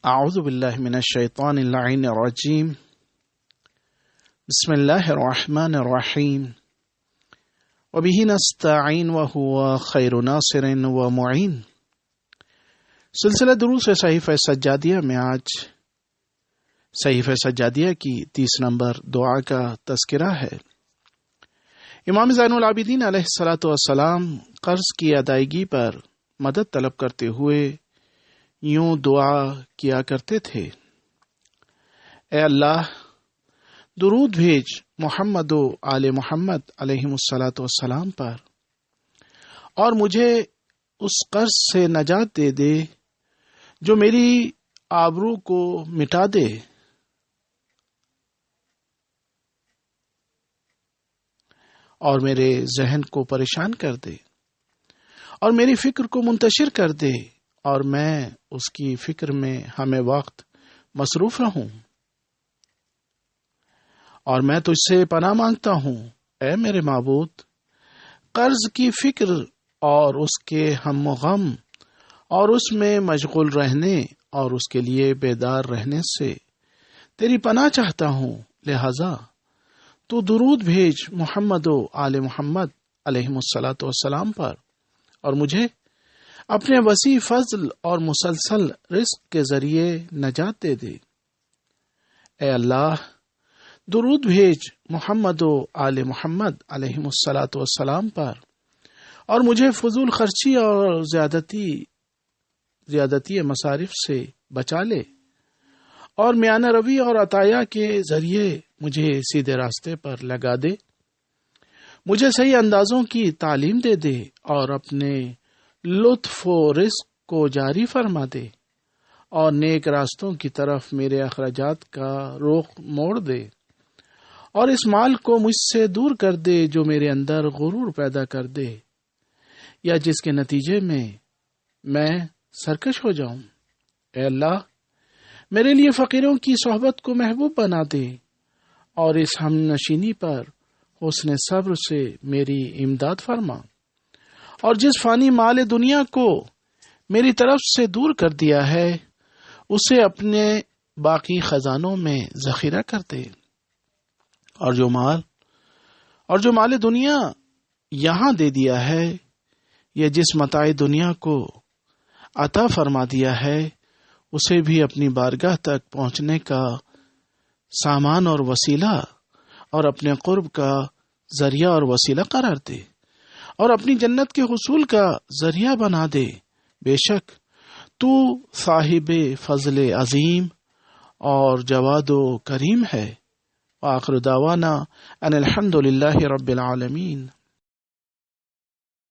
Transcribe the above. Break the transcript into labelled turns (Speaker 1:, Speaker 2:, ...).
Speaker 1: اعوذ باللہ من الشیطان اللعین الرجیم بسم اللہ الرحمن الرحیم وبہ نستعین وہو خیر ناصر ومعین۔ سلسلہ دروس صحیفہ سجادیہ میں آج صحیفہ سجادیہ کی 30 نمبر دعا کا تذکرہ ہے۔ امام زین العابدین علیہ الصلاۃ والسلام قرض کی ادائیگی پر مدد طلب کرتے ہوئے یوں دعا کیا کرتے تھے: اے اللہ، درود بھیج محمد و آل محمد علیہم الصلاۃ والسلام پر، اور مجھے اس قرض سے نجات دے دے جو میری آبرو کو مٹا دے اور میرے ذہن کو پریشان کر دے اور میری فکر کو منتشر کر دے، اور میں اس کی فکر میں ہمیں وقت مصروف رہوں، اور میں تجھ سے پناہ مانگتا ہوں اے میرے معبود، قرض کی فکر اور اس کے ہم و غم اور اس میں مشغول رہنے اور اس کے لیے بیدار رہنے سے تیری پناہ چاہتا ہوں، لہذا تو درود بھیج محمد و آل محمد علیہم الصلاۃ والسلام پر، اور مجھے اپنے وسیع فضل اور مسلسل رزق کے ذریعے نجات دے دے۔ اے اللہ، درود بھیج محمد و آل محمد علیہم الصلاۃ والسلام پر، اور مجھے فضول خرچی اور زیادتی مصارف سے بچا لے، اور میانہ روی اور عطایا کے ذریعے مجھے سیدھے راستے پر لگا دے، مجھے صحیح اندازوں کی تعلیم دے دے، اور اپنے لطف و رزق کو جاری فرما دے، اور نیک راستوں کی طرف میرے اخراجات کا رخ موڑ دے، اور اس مال کو مجھ سے دور کر دے جو میرے اندر غرور پیدا کر دے یا جس کے نتیجے میں سرکش ہو جاؤں۔ اے اللہ، میرے لیے فقیروں کی صحبت کو محبوب بنا دے، اور اس ہم نشینی پر حسن صبر سے میری امداد فرما، اور جس فانی مال دنیا کو میری طرف سے دور کر دیا ہے اسے اپنے باقی خزانوں میں ذخیرہ کر دے، اور جو مال دنیا یہاں دے دیا ہے یا جس متاع دنیا کو عطا فرما دیا ہے اسے بھی اپنی بارگاہ تک پہنچنے کا سامان اور وسیلہ اور اپنے قرب کا ذریعہ اور وسیلہ قرار دے، اور اپنی جنت کے حصول کا ذریعہ بنا دے۔ بے شک تو صاحب فضل عظیم اور جواد و کریم ہے۔ وآخر دعوانا ان الحمد للہ رب العالمین۔